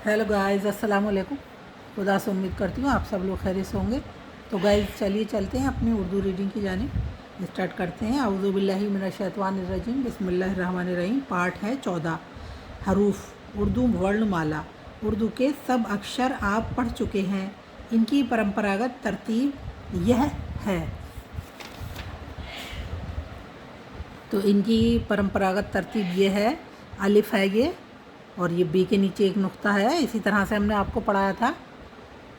Hello guys, अस्सलाम वालेकुम। खुदा से उम्मीद करती हूँ आप सब लोग खैरियत से होंगे। तो गाइस चलिए चलते हैं अपनी उर्दू रीडिंग की जानिब। स्टार्ट करते हैं। औज़ु बिल्लाहि मिनश शैतानिर रजीम, बिस्मिल्लाहिर रहमानिर रहीम। पाठ है 14। हरूफ उर्दू वर्णमाला। उर्दू के सब अक्षर आप पढ़ चुके हैं। इनकी परंपरागत तरतीब यह है। तो इनकी परंपरागत तरतीब ये है। अलिफ है ये, और ये बी के नीचे एक नुक्ता है, इसी तरह से हमने आपको पढ़ाया था।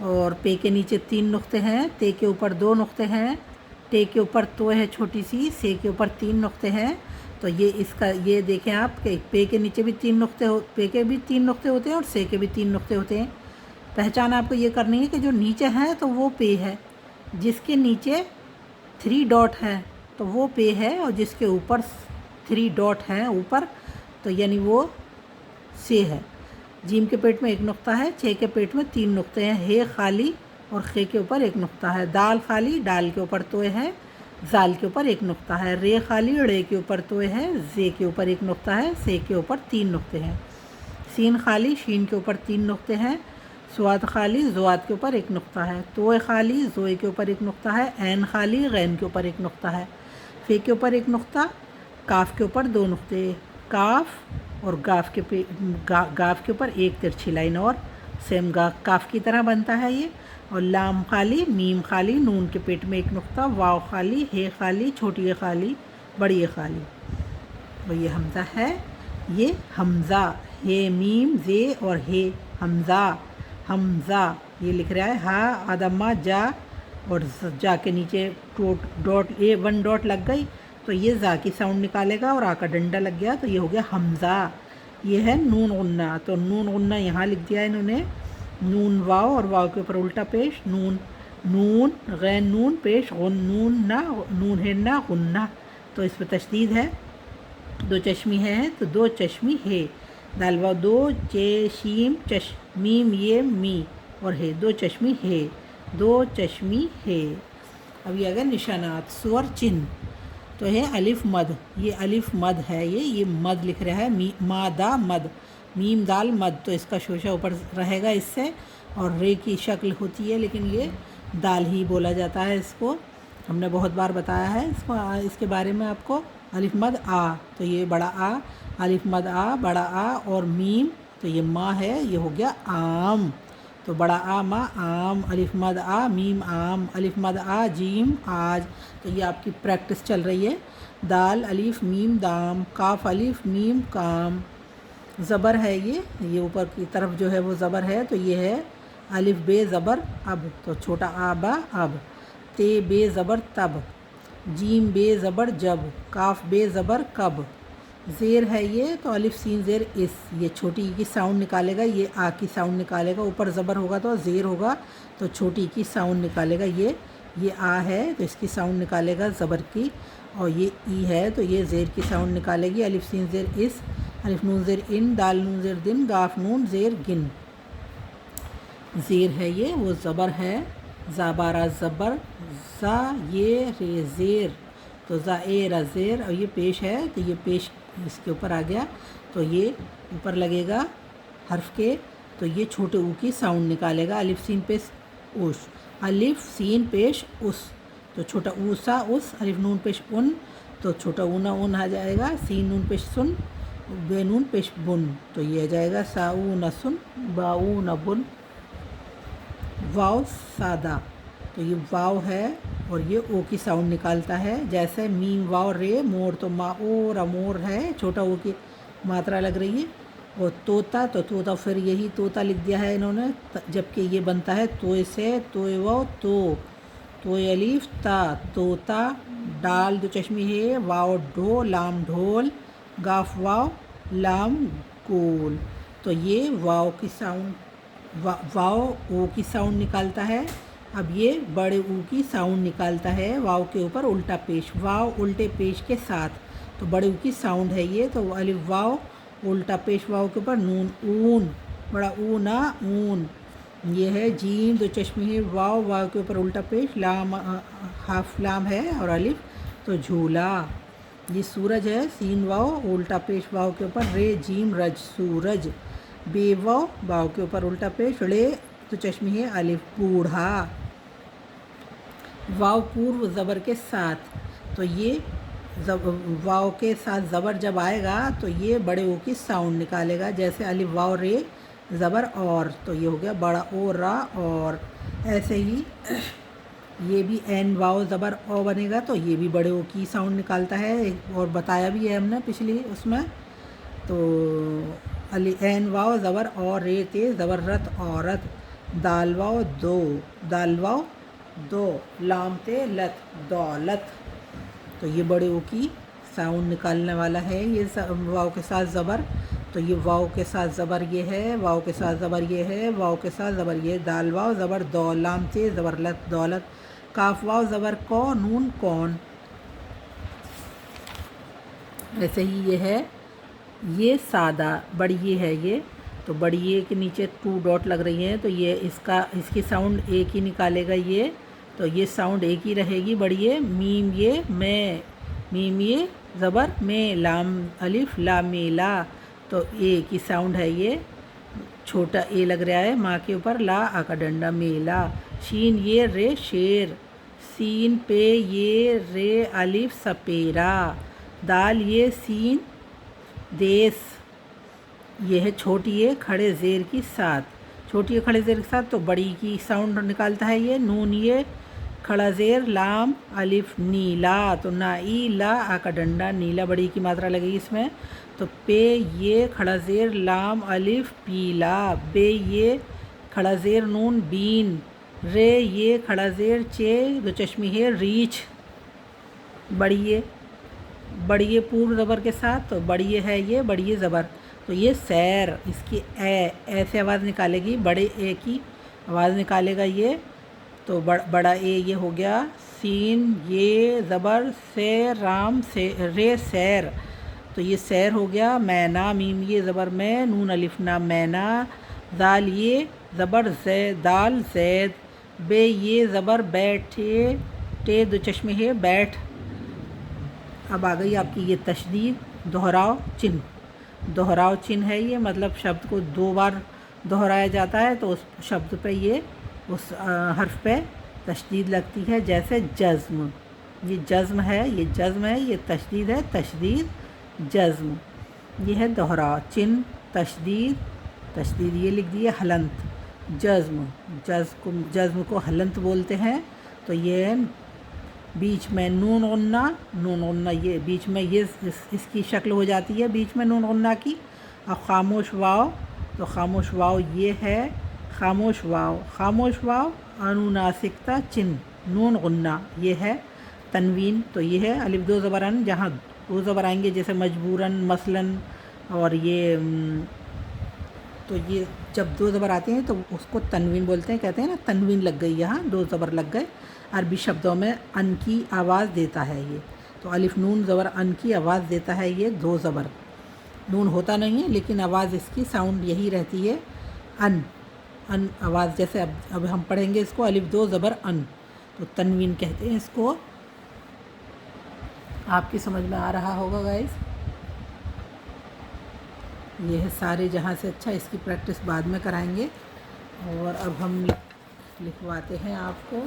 और पे के नीचे 3 नुक्ते हैं, ते के ऊपर 2 नुक्ते हैं, टे के ऊपर तो है छोटी सी, से के ऊपर 3 नुक्ते हैं। तो ये इसका ये देखें आप कि पे के नीचे भी 3 नुक्ते पे के भी 3 नुक्ते होते हैं और से के भी 3 नुक्ते होते हैं। पहचान आपको ये करनी है कि जो नीचे है तो वो पे है, जिसके नीचे 3 डॉट हैं तो वो पे है, और जिसके ऊपर 3 डॉट हैं ऊपर तो यानी वो से है। जीम के पेट में एक नुक्ता है, छे के पेट में 3 नुक्ते हैं, हे खाली और खे के ऊपर एक नुक्ता है। दाल खाली, डाल के ऊपर तोय है, जाल के ऊपर एक नुक्ता है। रे खाली, रे के ऊपर तोय है, जे के ऊपर एक नुक्ता है, से के ऊपर 3 नुक्ते हैं। सीन खाली, शीन के ऊपर 3 नुक्ते हैं। स्वाद खाली, जुआद के ऊपर एक नुक्ता है। तोय खाली, जोए के ऊपर एक नुक्ता है। ऐन खाली, गैन के ऊपर एक नुक्ता है। फे के ऊपर एक नुक्ता, काफ के ऊपर 2 नुक्ते। काफ और गाफ गाफ के ऊपर एक तिरछी लाइन, और सेम काफ की तरह बनता है ये। और लाम खाली, मीम खाली, नून के पेट में एक नुक्ता, वाव खाली, हे खाली, छोटी ए खाली, बड़ी ए खाली। और ये हमज़ा है, ये हमज़ा, हे मीम जे और हे हमज़ा, हमज़ा ये लिख रहा है। हा आदमा जा, और जा के नीचे डॉट 1 डॉट लग गई तो ये जा की साउंड निकालेगा, और आ का डंडा लग गया तो ये हो गया हमज़ा। ये है नून गुन्ना, तो नून गुन्ना यहाँ लिख दिया इन्होंने। नून वाव, और वाव के ऊपर उल्टा पेश नून, नून गैन नून पेश गुन, नून ना, नून है ना गुन्ना, तो इस पर तशदीद है। 2 चश्मी है तो 2 चश्मी है। दाल वाव 2 चे शीम चश मीम ये मी, और है 2 चश्मी है, 2 चश्मी है। अब ये अगर निशानात स्वर चिन्ह तो है अलिफ मद, ये अलिफ मद है, ये मद लिख रहा है। मादा मद, मीम दाल मद, तो इसका शोशा ऊपर रहेगा इससे, और रे की शक्ल होती है, लेकिन ये दाल ही बोला जाता है इसको। हमने बहुत बार बताया है इसको, इसके बारे में आपको। अलिफ मद आ, तो ये बड़ा आ, अलिफ मद आ बड़ा आ, और मीम तो ये माँ है, ये हो गया आम, तो बड़ा आ मा आम, अलिफ मद आ मीम आम, अलिफ मद आ जीम आज। तो ये आपकी प्रैक्टिस चल रही है। दाल अलिफ मीम दाम, काफ अलिफ मीम काम, ज़बर है ये ऊपर की तरफ जो है वो ज़बर है, तो ये है अलिफ बे ज़बर अब, तो छोटा आ बा अब। ते बे ज़बर तब, जीम बे ज़बर जब, काफ बे ज़बर कब। ज़ेर है ये, तो अलिफ सीन ज़ेर इस, ये छोटी की साउंड निकालेगा, ये आ की साउंड निकालेगा। ऊपर ज़बर होगा तो ज़ेर होगा, तो छोटी की साउंड निकालेगा। ये आ है तो इसकी साउंड निकालेगा ज़बर की, और ये ई है तो ये ज़ेर की साउंड निकालेगी। अलिफ सीन ज़ेर इस, अलिफ नून ज़ेर इन, दाल नून ज़ेर दिन, गाफ नून ज़ेर गिन। ज़ेर है ये, वो ज़बर है। ज़ाबारा ज़बर, ज़ा ये रे ज़ेर, तो ज़ा ए रा ज़ेर, और ये पेश है तो ये पेश इसके ऊपर आ गया, तो ये ऊपर लगेगा हर्फ के, तो ये छोटे ऊ की साउंड निकालेगा। अलिफ सीन पेश उस, अलिफ सीन पेश उस, तो छोटा ऊ सा उस, अलिफ नून पेश उन, तो छोटा ऊना उन आ जाएगा। सीन नून पेश सुन, बेनून पेश बुन, तो ये आ जाएगा साऊ न सुन, बाऊ न बुन। वाव सादा, तो ये वाव है और ये ओ की साउंड निकालता है। जैसे मीम वाव रे मोर, तो मा ओ रमोर है, छोटा ओ की मात्रा लग रही है। और तोता, तो तोता फिर यही तोता लिख दिया है इन्होंने, जबकि ये बनता है तोय से, तोय वाव तो, तोय अलीफ ता, तोता। डाल 2 चश्मी है, वाव ढो, लाम ढोल, गाफ वाव, लाम गोल, तो ये वाव की साउंड, वाव ओ की साउंड निकालता है। अब ये बड़े ऊ की साउंड निकालता है, वाव के ऊपर उल्टा पेश, वाव उल्टे पेश के साथ, तो बड़े ऊ की साउंड है ये। तो अलिफ वाव उल्टा पेश वाव के ऊपर नून ऊन, बड़ा ऊ ना ऊन। ये है जीम 2 चश्मे है, वाव वाव के ऊपर उल्टा पेश, लाम हाफ लाम है, और अलिफ तो झूला। ये सूरज है, सीन वाव उल्टा पेश वाव के ऊपर, रे जीम रज सूरज। बे वाव, वाव के ऊपर उल्टा पेश, ड़े तो चश्मी है अलिफ, बूढ़ा। वाव पूर्व ज़बर के साथ, तो ये वाव के साथ ज़बर जब आएगा तो ये बड़े ओ की साउंड निकालेगा, जैसे अलिफ वाव रे ज़बर और, तो ये हो गया बड़ा ओ रा और। ऐसे ही ये भी एन वाव ज़बर ओ बनेगा, तो ये भी बड़े ओ की साउंड निकालता है, और बताया भी है हमने पिछली उसमें। तो अली एन वाव ज़बर और रे ते ज़बररत औरत, दाल वाव दो, दाल वाव दो, लाम ते लत दौलत, तो ये बड़े ओ की साउंड निकालने वाला है ये वाव के साथ ज़बर। तो ये वाव के साथ ज़बर ये है, वाव के साथ ज़बर ये है, वाव के साथ ज़बर ये, दाल वाव ज़बर दौ, लाम ते ज़बर लत दौलत, काफ वाव ज़बर कौ, नून कौन। ऐसे ही ये है, ये सादा बड़ी ये है ये, तो बड़ी ये के नीचे 2 डॉट लग रही हैं, तो ये इसकी साउंड एक ही निकालेगा ये, तो ये साउंड एक ही रहेगी बड़ी ये। मीम ये मैं, मीम ये ज़बर में, लाम अलिफ ला मेला, तो ए की साउंड है ये, छोटा ए लग रहा है माँ के ऊपर, ला आ का डंडा मेला। शीन ये रे शेर, सीन पे ये रे अलिफ सपेरा, दाल ये सीन देश, ये है छोटी ये खड़े ज़ेर की साथ, छोटी ये खड़े ज़ेर के साथ, तो बड़ी की साउंड निकालता है ये। नून ये खड़ा ज़ेर लाम अलिफ नीला, तो ना ई ला आ का डंडा, नीला बड़ी की मात्रा लगेगी इसमें। तो पे ये खड़ा ज़ेर लाम अलिफ पीला, बे ये खड़ा ज़ेर नून बीन, रे ये खड़ा ज़ेर चे दो चश्मी है रीछ, बड़िए पूर्व ज़बर के साथ, तो बड़िए है ये बड़िए ज़बर। तो ये सैर, इसकी ऐसे आवाज़ निकालेगी, बड़े ए की आवाज़ निकालेगा ये, तो बड़ा ए ये हो गया। सीन ये ज़बर से राम से रे सैर, तो ये सैर हो गया। मैना, मीम ये ज़बर में, नून अलिफ ना मैना, दाल ये ज़बर जै दाल जैद, बे ये ज़बर बैठे, टे दो चश्मे है बैठ। अब आ गई आपकी ये तशदीद, दोहराव चिन्ह, दोहराव चिन्ह है ये, मतलब शब्द को 2 बार दोहराया जाता है, तो उस शब्द पे ये उस हर्फ पे तशदीद लगती है, जैसे जज़्म, ये जज़्म है, ये जज़्म है, ये तशदीद है, तशदीद जज़्म, ये है दोहराव चिन्ह। तशदीद, तशदीद ये लिख दिए, हलंत जज़्म, जज़्म को हलंत बोलते हैं। तो ये बीच में नून गुन्ना, नून गुन्ना ये बीच में ये इसकी शक्ल हो जाती है बीच में नून गुन्ना की। और ख़ामोश वाव, तो ख़ामोश वाव ये है, ख़ामोश वाव अनुनासिकता चिन्ह, नून गुन्ना ये है। तनवीन, तो ये है अलिफ 2 ज़बर अन, जहाँ 2 ज़बर आएंगे जैसे मजबूरन मसलन, और ये तो ये जब 2 ज़बर आते हैं तो उसको तनवीन बोलते हैं, कहते हैं ना तनवीन लग गई, यहाँ 2 ज़बर लग गए। अरबी शब्दों में अन की आवाज़ देता है ये, तो अलिफ नून ज़बर अन की आवाज़ देता है ये, 2 ज़बर, नून होता नहीं है लेकिन आवाज़ इसकी साउंड यही रहती है, अन आवाज़। जैसे अब हम पढ़ेंगे इसको, अलिफ 2 ज़बर अन, तो तनवीन कहते हैं इसको। आपकी समझ में आ रहा होगा गाइस। ये है सारे जहाँ से अच्छा, इसकी प्रैक्टिस बाद में कराएंगे। और अब हम लिखवाते हैं आपको।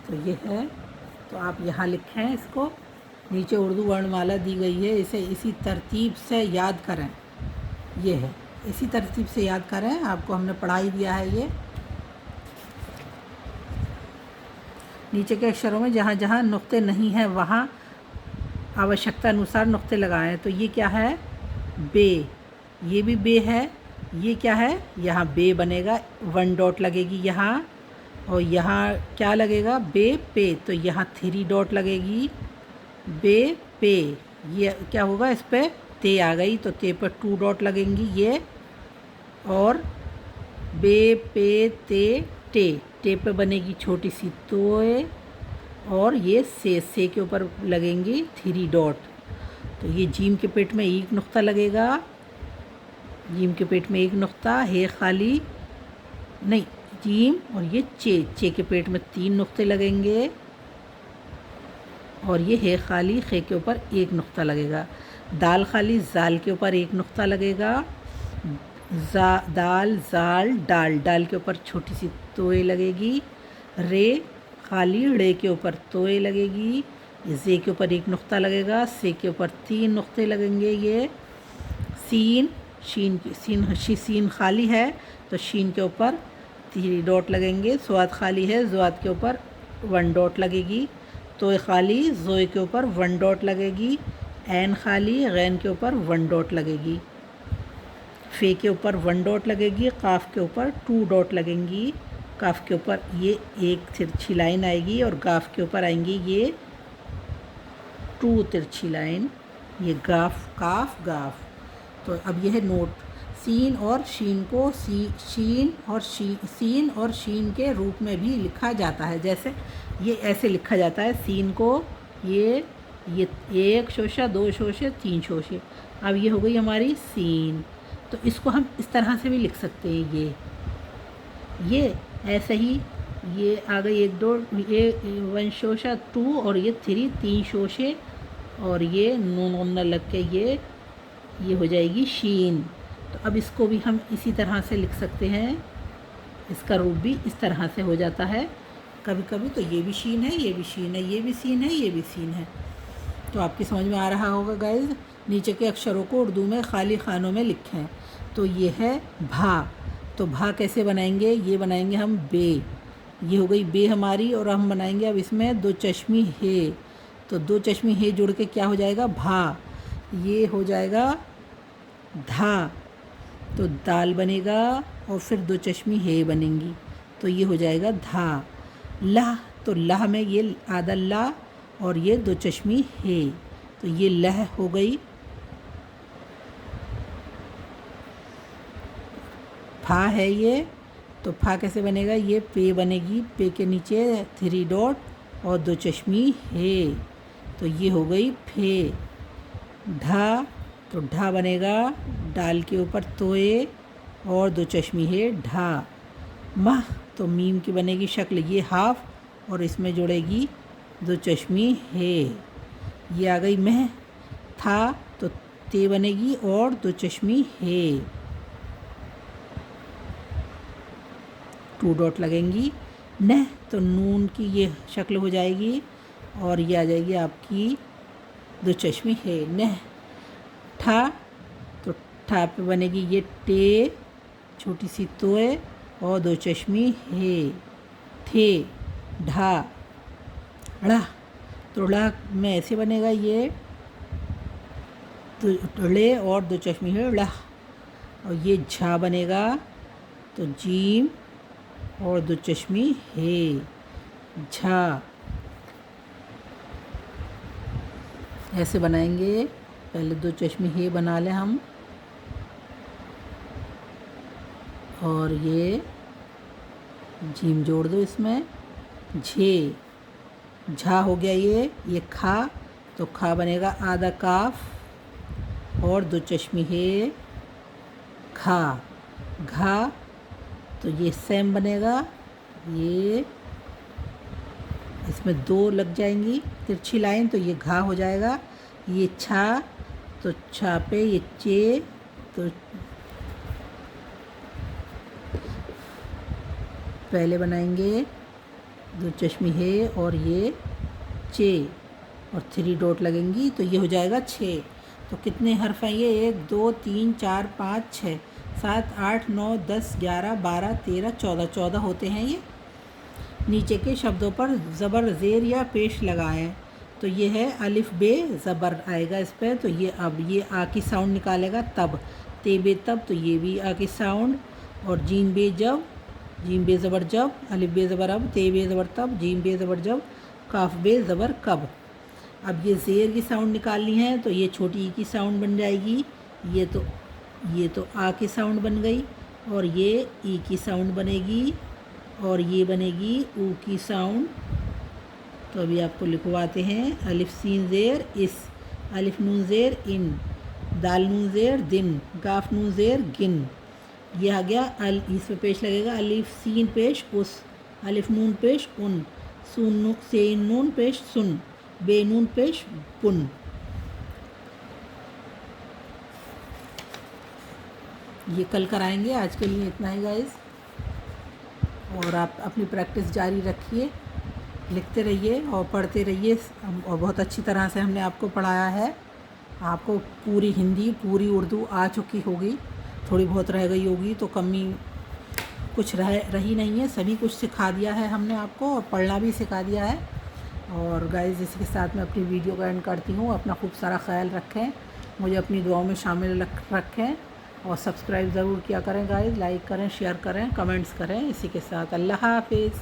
तो ये है, तो आप यहाँ लिखें इसको, नीचे उर्दू वर्णमाला दी गई है, इसे इसी तरतीब से याद करें। ये है, इसी तरतीब से याद करें, आपको हमने पढ़ा ही दिया है ये। नीचे के अक्षरों में जहाँ जहाँ नुक्ते नहीं हैं वहाँ आवश्यकता अनुसार नुक्ते लगाएं। तो ये क्या है, बे, ये भी बे है। ये क्या है, यहाँ बे बनेगा, 1 डॉट लगेगी यहाँ, और यहाँ क्या लगेगा, बे पे, तो यहाँ 3 डॉट लगेगी, बे पे। ये क्या होगा, इस पर ते आ गई, तो ते पर 2 डॉट लगेंगी ये, और बे पे ते टे, टे पे बनेगी छोटी सी तोए, और ये से के ऊपर लगेंगी 3 डॉट। तो ये जीम के पेट में 1 नुक्ता लगेगा, जीम के पेट में 1 नुक्ता है खाली, नहीं जीम और ये चे के पेट में 3 नुक्ते लगेंगे और ये है खाली, खे के ऊपर 1 नुक्ता लगेगा। दाल खाली, जाल के ऊपर 1 नुक्ता लगेगा। दाल, जाल, डाल, डाल के ऊपर छोटी सी तोए लगेगी। रे खाली, रे के ऊपर तोए लगेगी। जे के ऊपर 1 नुक्ता लगेगा। से के ऊपर 3 नुक्ते लगेंगे। ये सीन, सीन खाली है तो शीन के ऊपर 3 डॉट लगेंगे। स्वाद खाली है, ज्वाद के ऊपर 1 डॉट लगेगी। तोय खाली, जोए के ऊपर 1 डॉट लगेगी। ऐन खाली, गैन के ऊपर 1 डॉट लगेगी। फे के ऊपर 1 डॉट लगेगी। काफ के ऊपर 2 डॉट लगेंगी। काफ के ऊपर ये एक तिरछी लाइन आएगी और गाफ के ऊपर आएंगी ये 2 तिरछी लाइन। ये गाफ, काफ, गाफ। तो अब यह है नोट। सीन और शीन को सीन और शीन के रूप में भी लिखा जाता है। जैसे ये ऐसे लिखा जाता है सीन को, ये 1 शोशा, 2 शोशे, 3 शोशे। अब ये हो गई हमारी सीन। तो इसको हम इस तरह से भी लिख सकते हैं। ये ऐसे ही, ये आ गई 1 2, ये 1 शोशा 2 और ये 3 शोशे और ये नून लग के ये हो जाएगी शीन। तो अब इसको भी हम इसी तरह से लिख सकते हैं। इसका रूप भी इस तरह से हो जाता है कभी कभी। तो ये भी शीन है, ये भी शीन है, ये भी सीन है, ये भी सीन है। तो आपकी समझ में आ रहा होगा गाइज। नीचे के अक्षरों को उर्दू में खाली खानों में लिखें। तो ये है भा। तो भा कैसे बनाएंगे? ये बनाएंगे हम बे। ये हो गई बे हमारी। और हम बनाएंगे अब इसमें 2 चश्मी हे। तो 2 चश्मी हे जुड़ के क्या हो जाएगा? भा। ये हो जाएगा धा। तो दाल बनेगा और फिर 2 चश्मी हे बनेंगी। तो ये हो जाएगा धा। लह, तो लह में ये आधा ला और ये 2 चश्मी हे। तो ये लह हो गई। फा है ये। तो फा कैसे बनेगा? ये पे बनेगी। पे के नीचे 3 डॉट और 2 चश्मी हे। तो ये हो गई फे। ढा, तो ढा बनेगा। डाल के ऊपर तोए और 2 चश्मी है ढा। मह, तो मीम की बनेगी शक्ल ये हाफ और इसमें जुड़ेगी 2 चश्मी है। ये आ गई मह। था, तो ते बनेगी और 2 चश्मी है। 2 डॉट लगेंगी। नह, तो नून की ये शक्ल हो जाएगी और ये आ जाएगी आपकी 2 चश्मी है नह। ठा, तो ठा पे बनेगी ये टे, छोटी सी तोए और 2 चश्मी है। ठे, ढा। ड़ा, तो ड़ा में ऐसे बनेगा ये तो ड़े और 2 चश्मी है ड़ा। और ये झा बनेगा तो जीम और 2 चश्मी है झा। ऐसे बनाएंगे। पहले 2 चश्मी हे बना लें हम और ये जीम जोड़ दो इसमें। झे, झा हो गया ये खा। तो खा बनेगा आधा काफ और 2 चश्मी हे खा। घा, तो ये सेम बनेगा। ये इसमें 2 लग जाएंगी तिरछी लाइन। तो ये घा हो जाएगा। ये छा, तो छा पे ये चे, तो पहले बनाएंगे 2 चश्मी है और ये चे और 3 डॉट लगेंगी। तो ये हो जाएगा 6। तो कितने हर्फ हैं ये? 1 2 3 4 5 6 7 8 9 10 11 12 13 14 14 होते हैं ये। नीचे के शब्दों पर ज़बर ज़ेर या पेश लगाएं। तो ये है अलिफ बे ज़बर आएगा इस पर। तो ये अब ये आ की साउंड निकालेगा तब। ते बे तब, तो ये भी आ की साउंड। और जीम बे जब, जीम बे ज़बर जब, अलिफ बे ज़बर अब, ते बे ज़बर तब, जीम बे ज़बर जब, काफ बे ज़बर कब। अब ये ज़ेर की साउंड निकालनी है तो ये छोटी ई की साउंड बन जाएगी। ये तो आ की साउंड बन गई और ये ई की साउंड बनेगी और ये बनेगी ऊ की साउंड। तो अभी आपको लिखवाते हैं। अलिफ सीन ज़ेर इस, अलिफ नून ज़ेर इन, दाल नून ज़ेर दिन, गाफ नून ज़ेर गिन, ये आ गया इसमें पेश लगेगा अलिफ सीन पेश उस, अलिफ नून पेश उन, सेन नून पेश सुन, बे नून पेश पुन। ये कल कराएंगे, आज के लिए इतना ही गाइस। और आप अपनी प्रैक्टिस जारी रखिए, लिखते रहिए और पढ़ते रहिए। और बहुत अच्छी तरह से हमने आपको पढ़ाया है। आपको पूरी हिंदी पूरी उर्दू आ चुकी होगी, थोड़ी बहुत रह गई होगी तो कमी कुछ रही नहीं है, सभी कुछ सिखा दिया है हमने आपको और पढ़ना भी सिखा दिया है। और गाइस इसी के साथ मैं अपनी वीडियो का एंड करती हूँ। अपना खूब सारा ख्याल रखें, मुझे अपनी दुआओं में शामिल रखें और सब्सक्राइब ज़रूर किया करें गाइस, लाइक करें, शेयर करें, कमेंट्स करें। इसी के साथ अल्लाह हाफिज़।